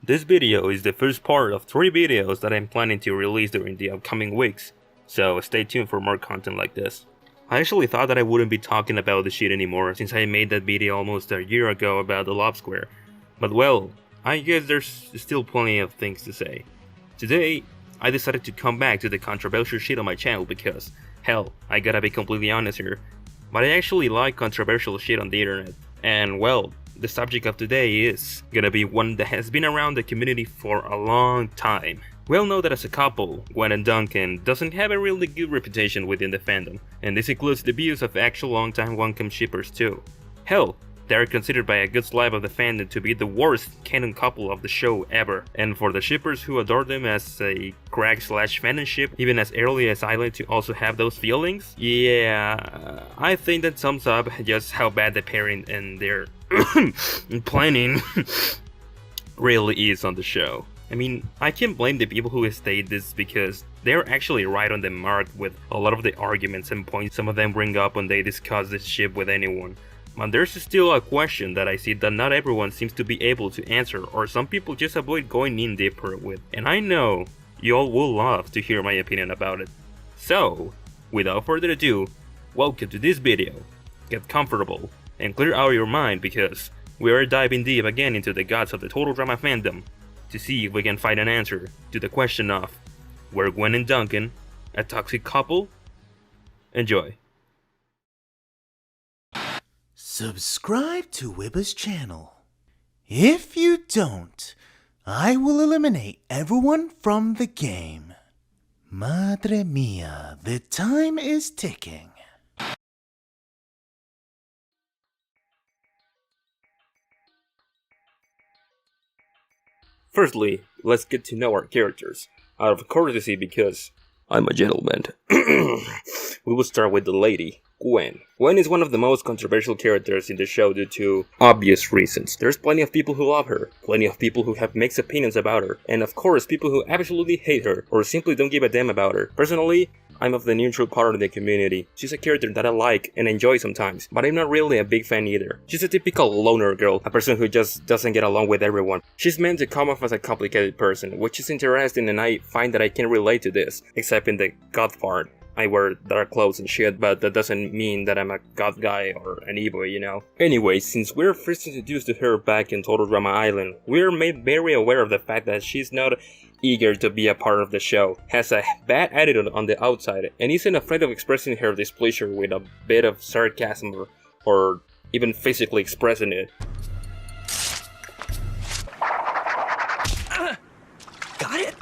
This video is the first part of 3 videos that I'm planning to release during the upcoming weeks, so stay tuned for more content like this. I actually thought that I wouldn't be talking about this shit anymore since I made that video almost a year ago about the Lob Square, but well, I guess there's still plenty of things to say. Today, I decided to come back to the controversial shit on my channel because, hell, I gotta be completely honest here, but I actually like controversial shit on the internet, and well, the subject of today is gonna be one that has been around the community for a long time. We all know that as a couple, Gwen and Duncan doesn't have a really good reputation within the fandom, and this includes the views of actual long-time Wankum shippers too. Hell, they are considered by a good slab of the fandom to be the worst canon couple of the show ever, and for the shippers who adore them as a crack/fandom ship, even as early as Island to also have those feelings, yeah, I think that sums up just how bad the pairing and their planning really is on the show. I mean, I can't blame the people who state this because they're actually right on the mark with a lot of the arguments and points some of them bring up when they discuss this ship with anyone. But there's still a question that I see that not everyone seems to be able to answer, or some people just avoid going in deeper with, and I know you all will love to hear my opinion about it. So, without further ado, welcome to this video. Get comfortable and clear out your mind because we are diving deep again into the guts of the total drama fandom to see if we can find an answer to the question of, were Gwen and Duncan a toxic couple? Enjoy. Subscribe to Wibba's channel. If you don't, I will eliminate everyone from the game. Madre mia, the time is ticking. Firstly, let's get to know our characters, out of courtesy because I'm a gentleman. We will start with the lady, Gwen. Gwen is one of the most controversial characters in the show due to obvious reasons. There's plenty of people who love her, plenty of people who have mixed opinions about her, and of course people who absolutely hate her or simply don't give a damn about her. Personally, I'm of the neutral part of the community. She's a character that I like and enjoy sometimes, but I'm not really a big fan either. She's a typical loner girl, a person who just doesn't get along with everyone. She's meant to come off as a complicated person, which is interesting, and I find that I can relate to this, except in the goth part. I wear dark clothes and shit, but that doesn't mean that I'm a goth guy or an emo, you know. Anyway, since we're first introduced to her back in Total Drama Island, we're made very aware of the fact that she's not eager to be a part of the show, has a bad attitude on the outside, and isn't afraid of expressing her displeasure with a bit of sarcasm or even physically expressing it. Got it?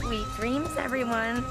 Sweet dreams, everyone.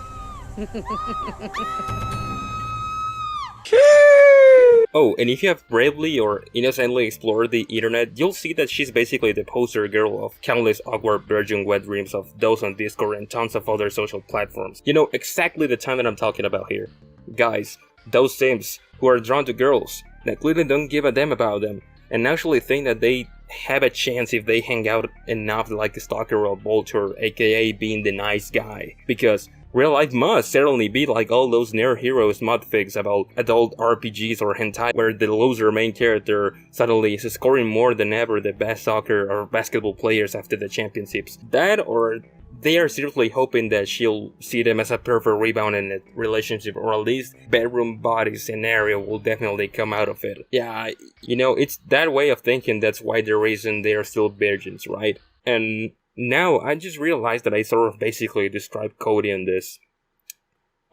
Oh, and if you have bravely or innocently explored the internet, you'll see that she's basically the poster girl of countless awkward virgin wet dreams of those on Discord and tons of other social platforms. You know exactly the time that I'm talking about here. Guys, those simps who are drawn to girls that clearly don't give a damn about them and actually think that they have a chance if they hang out enough like a stalker or vulture, aka being the nice guy. Because real life must certainly be like all those nerd heroes modfics about adult RPGs or hentai where the loser main character suddenly is scoring more than ever the best soccer or basketball players after the championships. That, or they are seriously hoping that she'll see them as a perfect rebound in a relationship, or at least bedroom body scenario will definitely come out of it. Yeah, you know, it's that way of thinking that's why the reason they are still virgins, right? And now, I just realized that I sort of basically described Cody in this.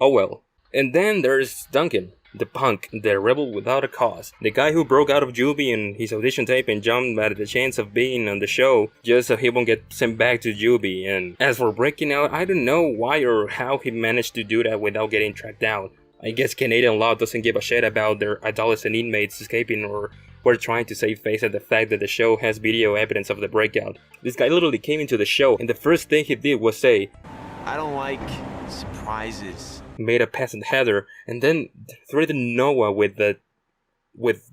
Oh well. And then there's Duncan, the punk, the rebel without a cause. The guy who broke out of juvie in his audition tape and jumped at the chance of being on the show just so he won't get sent back to juvie. And as for breaking out, I don't know why or how he managed to do that without getting tracked down. I guess Canadian law doesn't give a shit about their adolescent inmates escaping, or we're trying to save face at the fact that the show has video evidence of the breakout. This guy literally came into the show and the first thing he did was say, I don't like surprises. Made a pass at Heather, and then threatened Noah with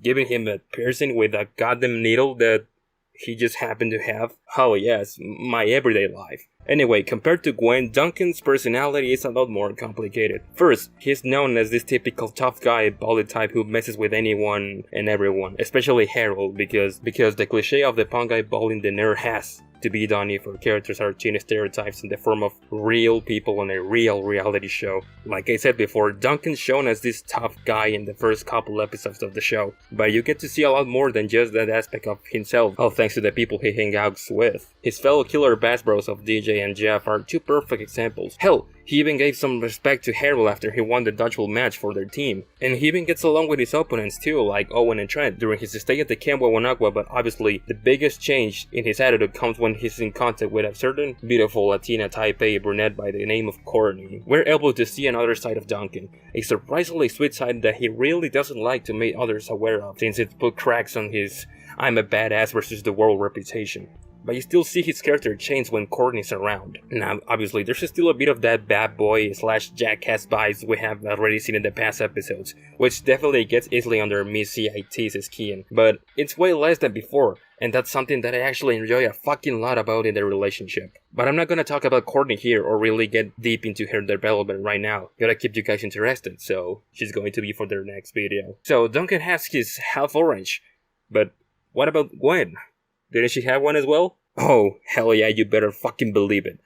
giving him a piercing with a goddamn needle that he just happened to have. Oh yes, my everyday life. Anyway, compared to Gwen, Duncan's personality is a lot more complicated. First, he's known as this typical tough guy, bully type who messes with anyone and everyone, especially Harold, because the cliche of the punk guy bullying the nerd has to be done if our characters are teen stereotypes in the form of real people on a real reality show. Like I said before, Duncan's shown as this tough guy in the first couple episodes of the show, but you get to see a lot more than just that aspect of himself, all thanks to the people he hangs out with. His fellow killer bass bros of DJ and Jeff are two perfect examples. Hell, he even gave some respect to Harold after he won the dodgeball match for their team. And he even gets along with his opponents too, like Owen and Trent, during his stay at the Camp Wawanakwa, but obviously the biggest change in his attitude comes when he's in contact with a certain beautiful Latina type A brunette by the name of Courtney. We're able to see another side of Duncan, a surprisingly sweet side that he really doesn't like to make others aware of, since it put cracks on his I'm a badass versus the world reputation. But you still see his character change when Courtney's around. Now, obviously, there's still a bit of that bad boy / jackass vibes we have already seen in the past episodes, which definitely gets easily under Miss CIT's skin, but it's way less than before, and that's something that I actually enjoy a fucking lot about in their relationship. But I'm not gonna talk about Courtney here or really get deep into her development right now. Gotta keep you guys interested, so she's going to be for their next video. So Duncan has his half orange, but what about Gwen? Didn't she have one as well? Oh, hell yeah, you better fucking believe it.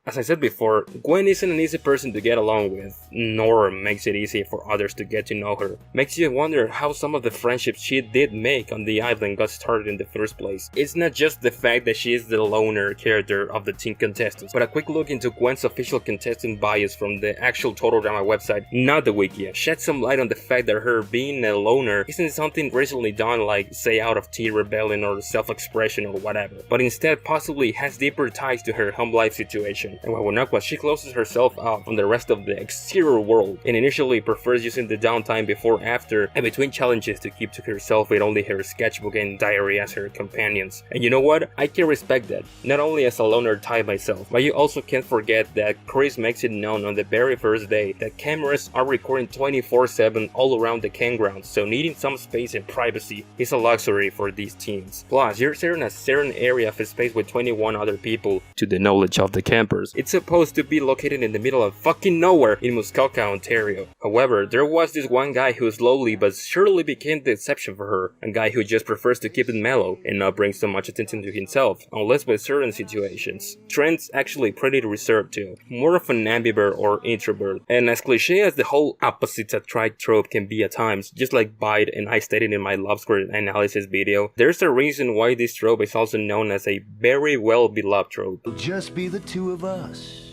As I said before, Gwen isn't an easy person to get along with, nor makes it easy for others to get to know her. Makes you wonder how some of the friendships she did make on the island got started in the first place. It's not just the fact that she is the loner character of the teen contestants, but a quick look into Gwen's official contestant bios from the actual Total Drama website, not the wiki, shed some light on the fact that her being a loner isn't something recently done like, say, out of teen rebellion or self-expression or whatever, but instead possibly has deeper ties to her home life situation. And Wawanakwa, she closes herself off from the rest of the exterior world and initially prefers using the downtime before, after, and between challenges to keep to herself with only her sketchbook and diary as her companions. And you know what? I can respect that, not only as a loner type myself, but you also can't forget that Chris makes it known on the very first day that cameras are recording 24/7 all around the campground, so needing some space and privacy is a luxury for these teens. Plus, you're sharing a certain area of space with 21 other people, to the knowledge of the campers. It's supposed to be located in the middle of fucking nowhere in Muskoka, Ontario. However, there was this one guy who slowly but surely became the exception for her, a guy who just prefers to keep it mellow and not bring so much attention to himself, unless with certain situations. Trent's actually pretty reserved too, more of an ambivert or introvert, and as cliche as the whole opposites attract trope can be at times, just like Bide and I stated in my Love Square analysis video, there's a reason why this trope is also known as a very well beloved trope. It'll just be the two of us.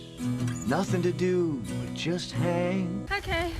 Nothing to do but just hang. Okay.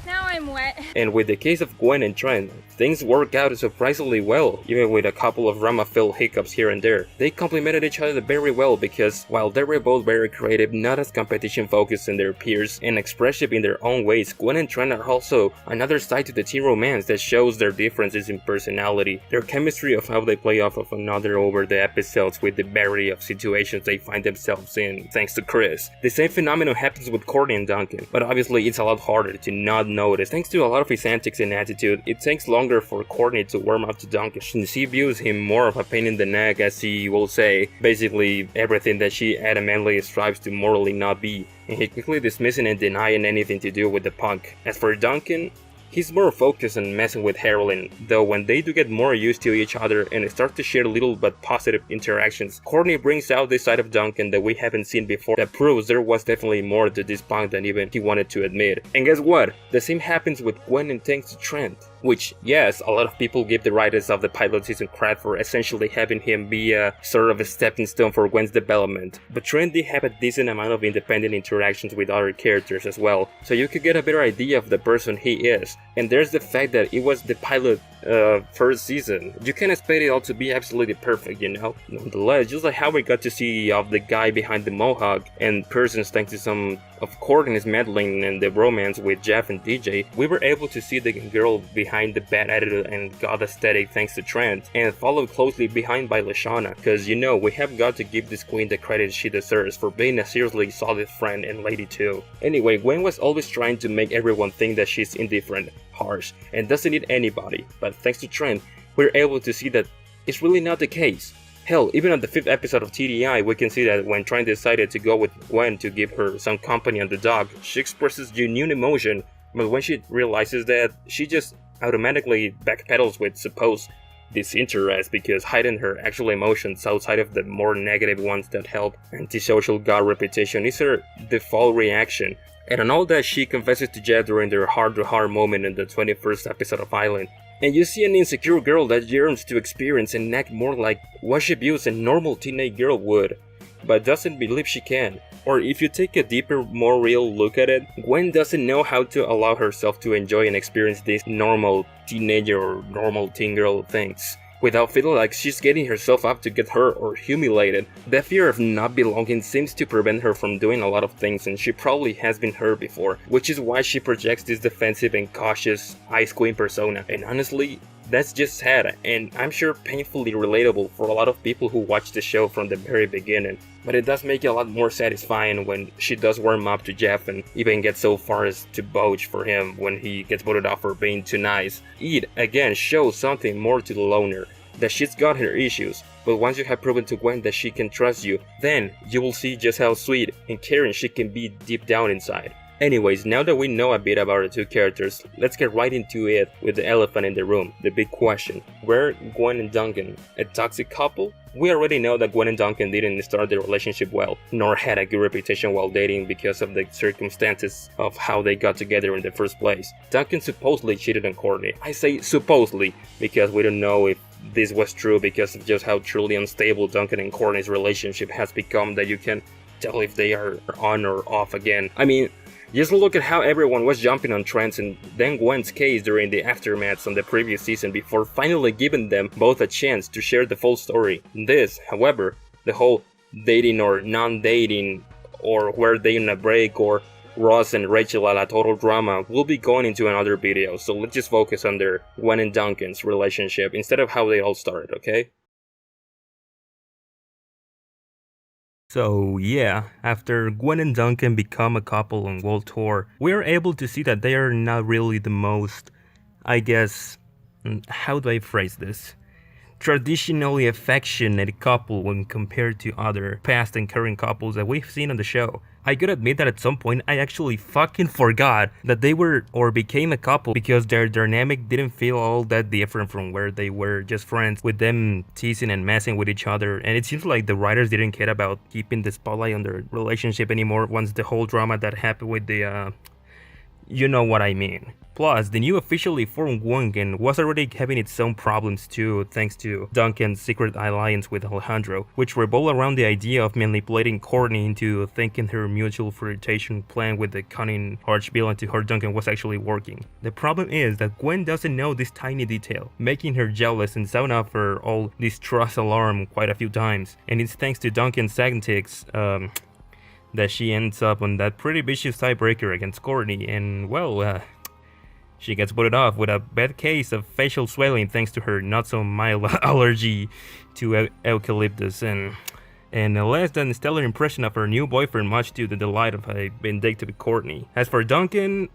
Now I'm wet. And with the case of Gwen and Trent, things work out surprisingly well, even with a couple of drama-filled hiccups here and there. They complemented each other very well because, while they were both very creative, not as competition-focused in their peers, and expressive in their own ways, Gwen and Trent are also another side to the teen romance that shows their differences in personality, their chemistry of how they play off of another over the episodes with the variety of situations they find themselves in, thanks to Chris. The same phenomenon happens with Courtney and Duncan, but obviously it's a lot harder to not notice. Thanks to a lot of his antics and attitude, it takes longer for Courtney to warm up to Duncan, since she views him more of a pain in the neck, as he will say, basically everything that she adamantly strives to morally not be, and he quickly dismissing and denying anything to do with the punk. As for Duncan, he's more focused on messing with heroin, though when they do get more used to each other and start to share little but positive interactions, Courtney brings out this side of Duncan that we haven't seen before that proves there was definitely more to this punk than even he wanted to admit. And guess what? The same happens with Gwen and thanks to Trent. Which, yes, a lot of people give the writers of the pilot season credit for essentially having him be a sort of a stepping stone for Gwen's development, but Trent did have a decent amount of independent interactions with other characters as well, so you could get a better idea of the person he is. And there's the fact that it was the pilot first season. You can't expect it all to be absolutely perfect, you know? Nonetheless, just like how we got to see of the guy behind the mohawk and persons thanks to some of Courtney's meddling and the romance with Jeff and DJ, we were able to see the girl behind the bad attitude and god aesthetic thanks to Trent, and followed closely behind by Lashana, cause you know, we have got to give this queen the credit she deserves for being a seriously solid friend and lady too. Anyway, Gwen was always trying to make everyone think that she's indifferent, harsh, and doesn't need anybody, but thanks to Trent, we're able to see that it's really not the case. Hell, even on the 5th episode of TDI, we can see that when Tran decided to go with Gwen to give her some company on the dog, she expresses genuine emotion, but when she realizes that, she just automatically backpedals with supposed disinterest because hiding her actual emotions outside of the more negative ones that help antisocial god reputation is her default reaction. And on all that, she confesses to Jeff during their heart-to-heart moment in the 21st episode of Island. And you see an insecure girl that yearns to experience and act more like what she views a normal teenage girl would, but doesn't believe she can. Or if you take a deeper, more real look at it, Gwen doesn't know how to allow herself to enjoy and experience these normal teenager or normal teen girl things without feeling like she's getting herself up to get hurt or humiliated. The fear of not belonging seems to prevent her from doing a lot of things, and she probably has been hurt before, which is why she projects this defensive and cautious ice queen persona. And honestly, that's just sad, and I'm sure painfully relatable for a lot of people who watch the show from the very beginning. But it does make it a lot more satisfying when she does warm up to Jeff and even get so far as to vouch for him when he gets voted off for being too nice. It, again, shows something more to the loner, that she's got her issues, but once you have proven to Gwen that she can trust you, then you will see just how sweet and caring she can be deep down inside. Anyways, now that we know a bit about the two characters, let's get right into it with the elephant in the room, the big question. Were Gwen and Duncan a toxic couple? We already know that Gwen and Duncan didn't start their relationship well, nor had a good reputation while dating because of the circumstances of how they got together in the first place. Duncan supposedly cheated on Courtney. I say supposedly because we don't know if this was true because of just how truly unstable Duncan and Courtney's relationship has become that you can tell if they are on or off again. I mean, just look at how everyone was jumping on Trent's and then Gwen's case during the aftermaths on the previous season before finally giving them both a chance to share the full story. This, however, the whole dating or non-dating or were they on a break or Ross and Rachel a la total drama will be going into another video, so let's just focus on their Gwen and Duncan's relationship instead of how they all started, okay? So yeah, after Gwen and Duncan become a couple on World Tour, we are able to see that they are not really the most, I guess, how do I phrase this? Traditionally affectionate couple when compared to other past and current couples that we've seen on the show. I gotta admit that at some point I actually fucking forgot that they were or became a couple because their dynamic didn't feel all that different from where they were just friends with them teasing and messing with each other, and it seems like the writers didn't care about keeping the spotlight on their relationship anymore once the whole drama that happened with the you know what I mean. Plus, the new officially formed Gwen was already having its own problems too, thanks to Duncan's secret alliance with Alejandro, which revolved around the idea of manipulating Courtney into thinking her mutual flirtation plan with the cunning arch-villain to her Duncan was actually working. The problem is that Gwen doesn't know this tiny detail, making her jealous and sound off her all distrust alarm quite a few times, and it's thanks to Duncan's antics, that she ends up on that pretty vicious tiebreaker against Courtney, and well, she gets voted off with a bad case of facial swelling thanks to her not so mild allergy to eucalyptus and a less than stellar impression of her new boyfriend, much to the delight of a vindictive Courtney. As for Duncan,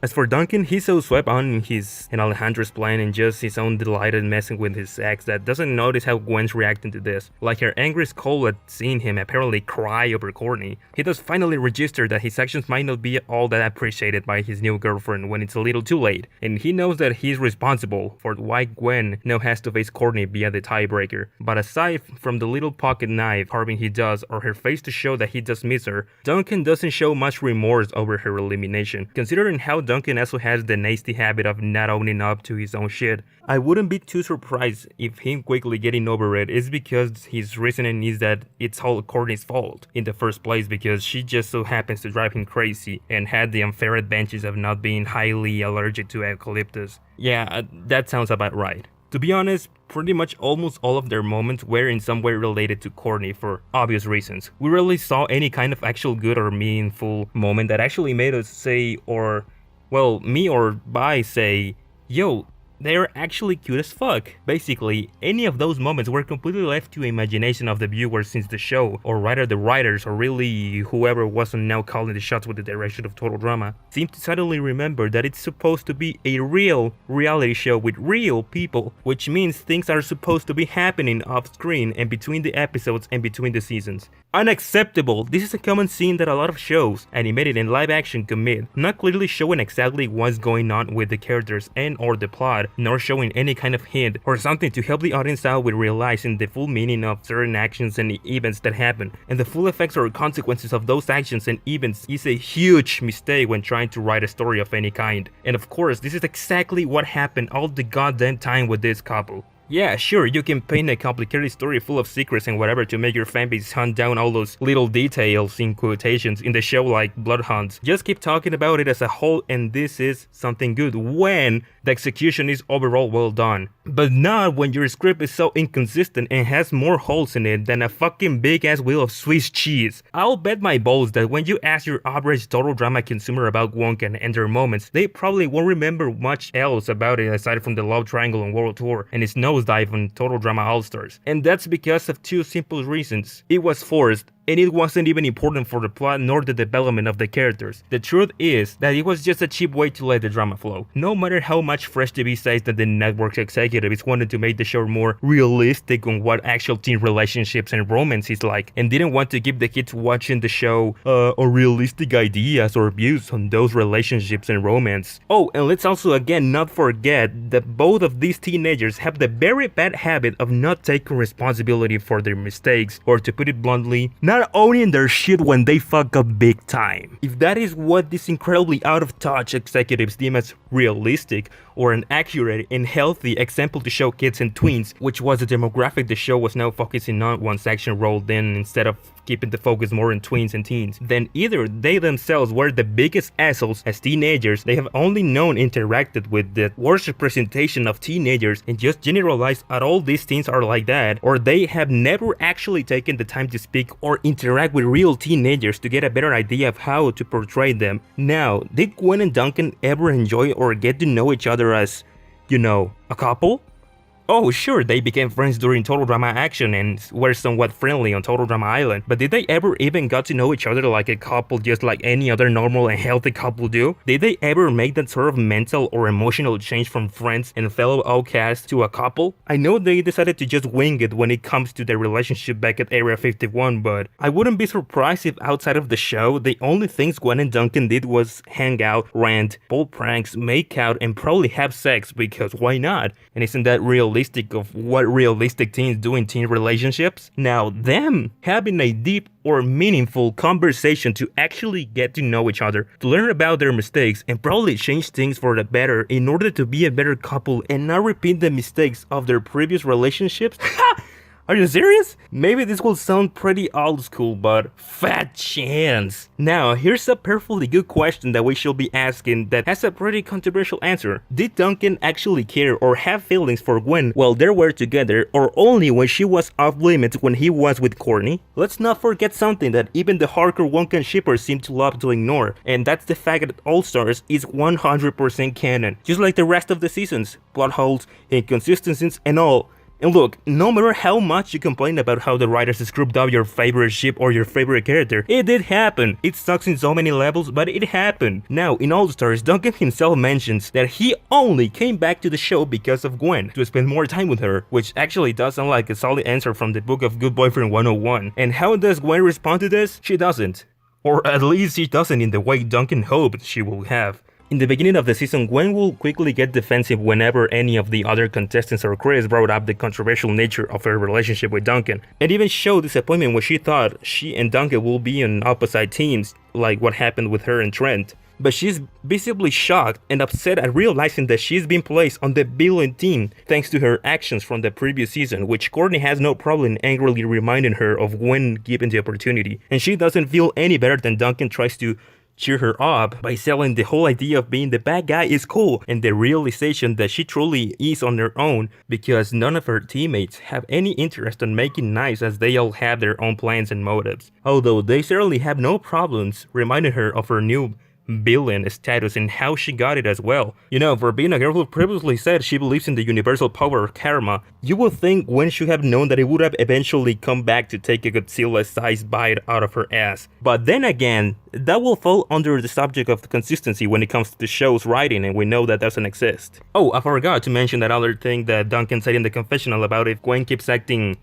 he's so swept on in Alejandro's plan and just his own delighted messing with his ex that doesn't notice how Gwen's reacting to this. Like her angry scold at seeing him apparently cry over Courtney, he does finally register that his actions might not be all that appreciated by his new girlfriend when it's a little too late, and he knows that he's responsible for why Gwen now has to face Courtney via the tiebreaker. But aside from the little pocket knife carving he does or her face to show that he does miss her, Duncan doesn't show much remorse over her elimination, considering how Duncan also has the nasty habit of not owning up to his own shit. I wouldn't be too surprised if him quickly getting over it is because his reasoning is that it's all Courtney's fault in the first place because she just so happens to drive him crazy and had the unfair advantage of not being highly allergic to eucalyptus. Yeah, that sounds about right. To be honest, pretty much almost all of their moments were in some way related to Courtney for obvious reasons. We rarely saw any kind of actual good or meaningful moment that actually made us say, or, well, me or Bai say, yo, they are actually cute as fuck. Basically, any of those moments were completely left to imagination of the viewer, since the show, or rather the writers, or really whoever wasn't now calling the shots with the direction of Total Drama, seemed to suddenly remember that it's supposed to be a real reality show with real people, which means things are supposed to be happening off screen and between the episodes and between the seasons. Unacceptable! This is a common scene that a lot of shows, animated and live action, commit, not clearly showing exactly what's going on with the characters and or the plot, nor showing any kind of hint or something to help the audience out with realizing the full meaning of certain actions and events that happen, and the full effects or consequences of those actions and events is a huge mistake when trying to write a story of any kind. And of course, this is exactly what happened all the goddamn time with this couple. Yeah, sure, you can paint a complicated story full of secrets and whatever to make your fanbase hunt down all those little details in quotations in the show like Bloodhounds. Just keep talking about it as a whole and this is something good when the execution is overall well done. But not when your script is so inconsistent and has more holes in it than a fucking big ass wheel of Swiss cheese. I'll bet my balls that when you ask your average Total Drama consumer about Duncan and their moments, they probably won't remember much else about it aside from the love triangle on World Tour and its nosedive on Total Drama All-Stars. And that's because of two simple reasons. It was forced, and it wasn't even important for the plot nor the development of the characters. The truth is that it was just a cheap way to let the drama flow. No matter how much Fresh TV says that the network's executives wanted to make the show more realistic on what actual teen relationships and romance is like, and didn't want to give the kids watching the show unrealistic ideas or views on those relationships and romance. Oh, and let's also again not forget that both of these teenagers have the very bad habit of not taking responsibility for their mistakes, or to put it bluntly, not owning their shit when they fuck up big time. If that is what these incredibly out of touch executives deem as realistic or an accurate and healthy example to show kids and tweens, which was the demographic the show was now focusing on once action rolled in instead of keeping the focus more on tweens and teens, then either they themselves were the biggest assholes as teenagers, they have only known interacted with the worst representation of teenagers and just generalized at all these teens are like that, or they have never actually taken the time to speak or interact with real teenagers to get a better idea of how to portray them. Now, did Gwen and Duncan ever enjoy or get to know each other as, you know, a couple? Oh, sure, they became friends during Total Drama Action and were somewhat friendly on Total Drama Island, but did they ever even got to know each other like a couple just like any other normal and healthy couple do? Did they ever make that sort of mental or emotional change from friends and fellow outcasts to a couple? I know they decided to just wing it when it comes to their relationship back at Area 51, but I wouldn't be surprised if outside of the show, the only things Gwen and Duncan did was hang out, rant, pull pranks, make out, and probably have sex, because why not? And isn't that realistic of what realistic teens do in teen relationships? Now, them having a deep or meaningful conversation to actually get to know each other, to learn about their mistakes, and probably change things for the better in order to be a better couple and not repeat the mistakes of their previous relationships? Are you serious? Maybe this will sound pretty old school, but fat chance. Now, here's a perfectly good question that we should be asking that has a pretty controversial answer. Did Duncan actually care or have feelings for Gwen while they were together, or only when she was off limits when he was with Courtney? Let's not forget something that even the hardcore Duncan shippers seem to love to ignore, and that's the fact that All Stars is 100% canon, just like the rest of the seasons, plot holes, inconsistencies, and all. And look, no matter how much you complain about how the writers screwed up your favorite ship or your favorite character, it did happen. It sucks in so many levels, but it happened. Now, in All Stars, Duncan himself mentions that he only came back to the show because of Gwen, to spend more time with her, which actually does sound like a solid answer from the book of Good Boyfriend 101. And how does Gwen respond to this? She doesn't. Or at least she doesn't in the way Duncan hoped she will have. In the beginning of the season, Gwen will quickly get defensive whenever any of the other contestants or Chris brought up the controversial nature of her relationship with Duncan, and even showed disappointment when she thought she and Duncan will be on opposite teams, like what happened with her and Trent. But she's visibly shocked and upset at realizing that she's been placed on the villain team thanks to her actions from the previous season, which Courtney has no problem angrily reminding her of when given the opportunity, and she doesn't feel any better than Duncan tries to cheer her up by selling the whole idea of being the bad guy is cool, and the realization that she truly is on her own because none of her teammates have any interest in making nice, as they all have their own plans and motives. Although they certainly have no problems reminding her of her new villain status and how she got it as well. You know, for being a girl who previously said she believes in the universal power of karma, you would think Gwen should have known that it would have eventually come back to take a Godzilla-sized bite out of her ass. But then again, that will fall under the subject of consistency when it comes to the show's writing, and we know that doesn't exist. Oh, I forgot to mention that other thing that Duncan said in the confessional about if Gwen keeps acting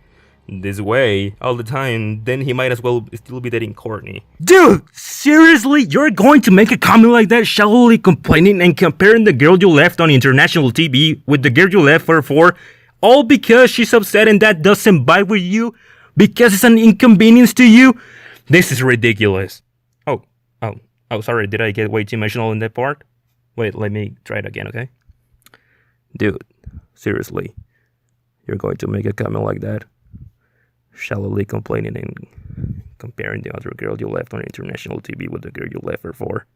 this way all the time, then he might as well still be dating Courtney. Dude, seriously? You're going to make a comment like that, shallowly complaining and comparing the girl you left on international TV with the girl you left her for, all because she's upset and that doesn't vibe with you? Because it's an inconvenience to you? This is ridiculous. Oh, sorry, did I get way too emotional in that part? Wait, let me try it again, okay? Dude, seriously, you're going to make a comment like that? Shallowly complaining and comparing the other girl you left on international TV with the girl you left her for.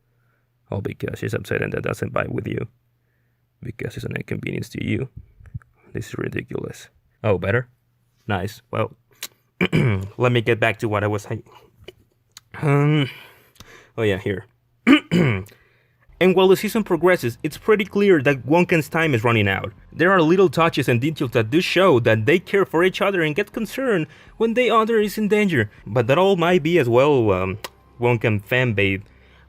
All because she's upset and that doesn't vibe with you. Because it's an inconvenience to you. This is ridiculous. Oh, better? Nice. Well, let me get back to what I was saying. Oh yeah, here. And while the season progresses, it's pretty clear that Duncan's time is running out. There are little touches and details that do show that they care for each other and get concerned when the other is in danger. But that all might be as well Duncan fanbase,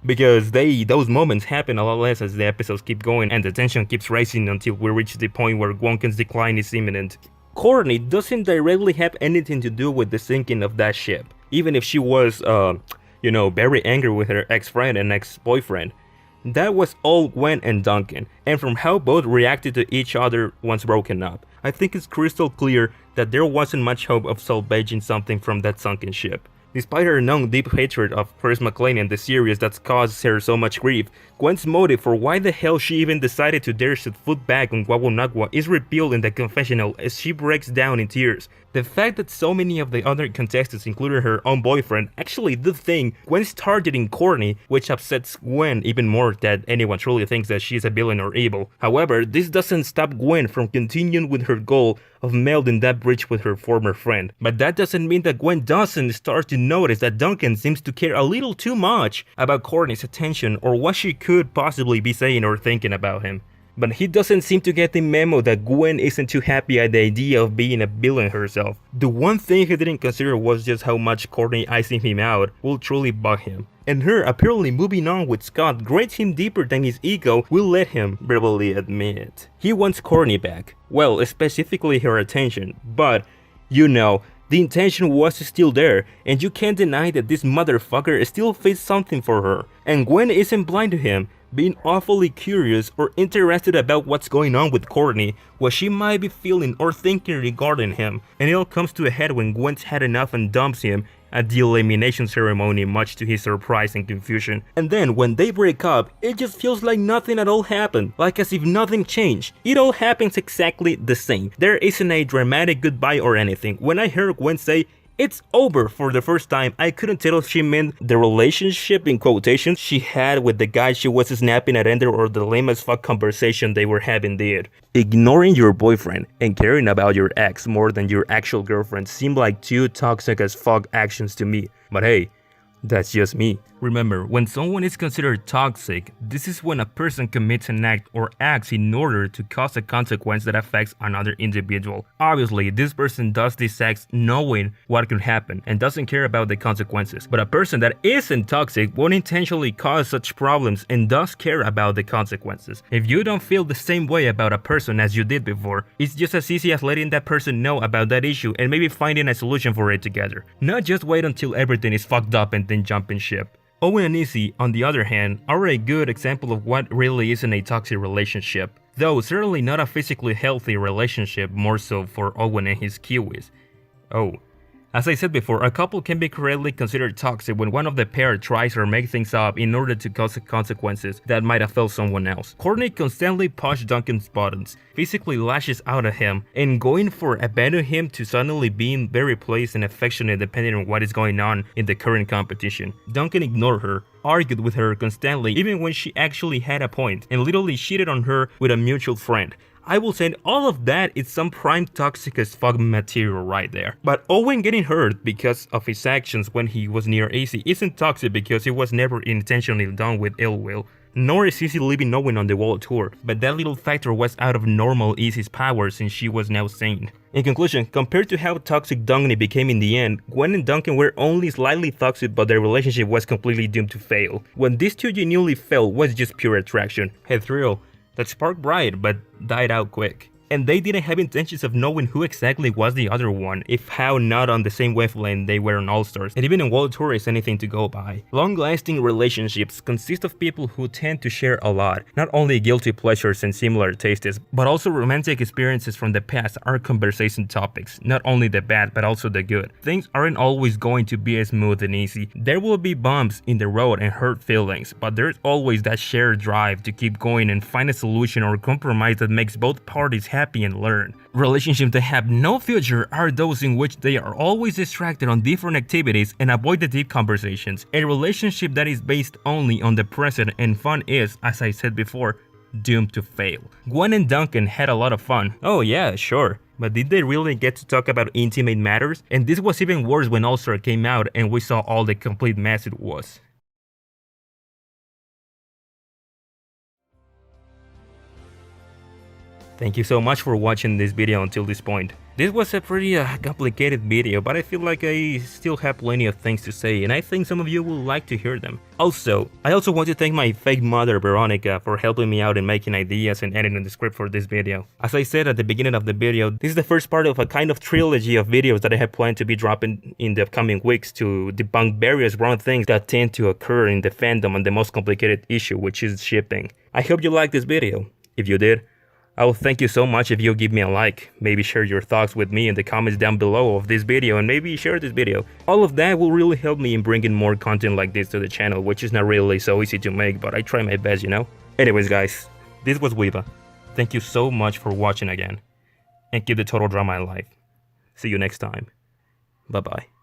because those moments happen a lot less as the episodes keep going and the tension keeps rising until we reach the point where Duncan's decline is imminent. Courtney doesn't directly have anything to do with the sinking of that ship, even if she was, very angry with her ex-friend and ex-boyfriend. That was all Gwen and Duncan, and from how both reacted to each other once broken up, I think it's crystal clear that there wasn't much hope of salvaging something from that sunken ship. Despite her known deep hatred of Chris McClane and the series that's caused her so much grief, Gwen's motive for why the hell she even decided to dare set foot back on Wawonagwa is revealed in the confessional as she breaks down in tears. The fact that so many of the other contestants, including her own boyfriend, actually did think Gwen's targeting Courtney, which upsets Gwen even more that anyone truly thinks that she's a villain or evil. However, this doesn't stop Gwen from continuing with her goal of melding that bridge with her former friend. But that doesn't mean that Gwen doesn't start to notice that Duncan seems to care a little too much about Courtney's attention or what she could possibly be saying or thinking about him. But he doesn't seem to get the memo that Gwen isn't too happy at the idea of being a villain herself. The one thing he didn't consider was just how much Courtney icing him out will truly bug him. And her apparently moving on with Scott grates him deeper than his ego will let him verbally admit. He wants Courtney back. Well, specifically her attention, but the intention was still there, and you can't deny that this motherfucker still feels something for her. And Gwen isn't blind to him, being awfully curious or interested about what's going on with Courtney, what she might be feeling or thinking regarding him. And it all comes to a head when Gwen's had enough and dumps him at the elimination ceremony, much to his surprise and confusion. And then when they break up, it just feels like nothing at all happened, like as if nothing changed. It all happens exactly the same. There isn't a dramatic goodbye or anything. When I heard Gwen say, "It's over," for the first time, I couldn't tell if she meant the relationship in quotations she had with the guy she was snapping at Ender or the lame as fuck conversation they were having there. Ignoring your boyfriend and caring about your ex more than your actual girlfriend seem like two toxic as fuck actions to me. But hey, that's just me. Remember, when someone is considered toxic, this is when a person commits an act or acts in order to cause a consequence that affects another individual. Obviously, this person does these acts knowing what could happen and doesn't care about the consequences. But a person that isn't toxic won't intentionally cause such problems and does care about the consequences. If you don't feel the same way about a person as you did before, it's just as easy as letting that person know about that issue and maybe finding a solution for it together. Not just wait until everything is fucked up and then jumping ship. Owen and Izzy, on the other hand, are a good example of what really isn't a toxic relationship, though certainly not a physically healthy relationship, more so for Owen and his Kiwis. Oh, as I said before, a couple can be correctly considered toxic when one of the pair tries or makes things up in order to cause consequences that might affect someone else. Courtney constantly pushes Duncan's buttons, physically lashes out at him, and going for abandon him to suddenly being very pleased and affectionate depending on what is going on in the current competition. Duncan ignored her, argued with her constantly even when she actually had a point, and literally cheated on her with a mutual friend. I will say all of that is some prime toxic as fuck material right there. But Owen getting hurt because of his actions when he was near AC isn't toxic because it was never intentionally done with ill will. Nor is Izzy leaving Owen on the world tour, but that little factor was out of normal Izzy's power since she was now sane. In conclusion, compared to how toxic Duncan became in the end, Gwen and Duncan were only slightly toxic but their relationship was completely doomed to fail. When these two genuinely fell was just pure attraction, a thrill that sparked bright but died out quick. And they didn't have intentions of knowing who exactly was the other one, if how not on the same wavelength they were on All-Stars, and even in World Tour is anything to go by. Long-lasting relationships consist of people who tend to share a lot, not only guilty pleasures and similar tastes, but also romantic experiences from the past are conversation topics, not only the bad but also the good. Things aren't always going to be as smooth and easy. There will be bumps in the road and hurt feelings, but there's always that shared drive to keep going and find a solution or compromise that makes both parties happy and learn. Relationships that have no future are those in which they are always distracted on different activities and avoid the deep conversations. A relationship that is based only on the present and fun is, as I said before, doomed to fail. Gwen and Duncan had a lot of fun. Oh yeah, sure. But did they really get to talk about intimate matters? And this was even worse when All-Star came out and we saw all the complete mess it was. Thank you so much for watching this video until this point. This was a pretty complicated video, but I feel like I still have plenty of things to say and I think some of you will like to hear them. Also, I also want to thank my fake mother Veronica for helping me out in making ideas and editing the script for this video. As I said at the beginning of the video, this is the first part of a kind of trilogy of videos that I have planned to be dropping in the upcoming weeks to debunk various wrong things that tend to occur in the fandom on the most complicated issue, which is shipping. I hope you liked this video. If you did, I will thank you so much if you give me a like, maybe share your thoughts with me in the comments down below of this video and maybe share this video. All of that will really help me in bringing more content like this to the channel, which is not really so easy to make, but I try my best, you know? Anyways guys, this was Weeba. Thank you so much for watching again, and keep the total drama alive. See you next time. Bye bye.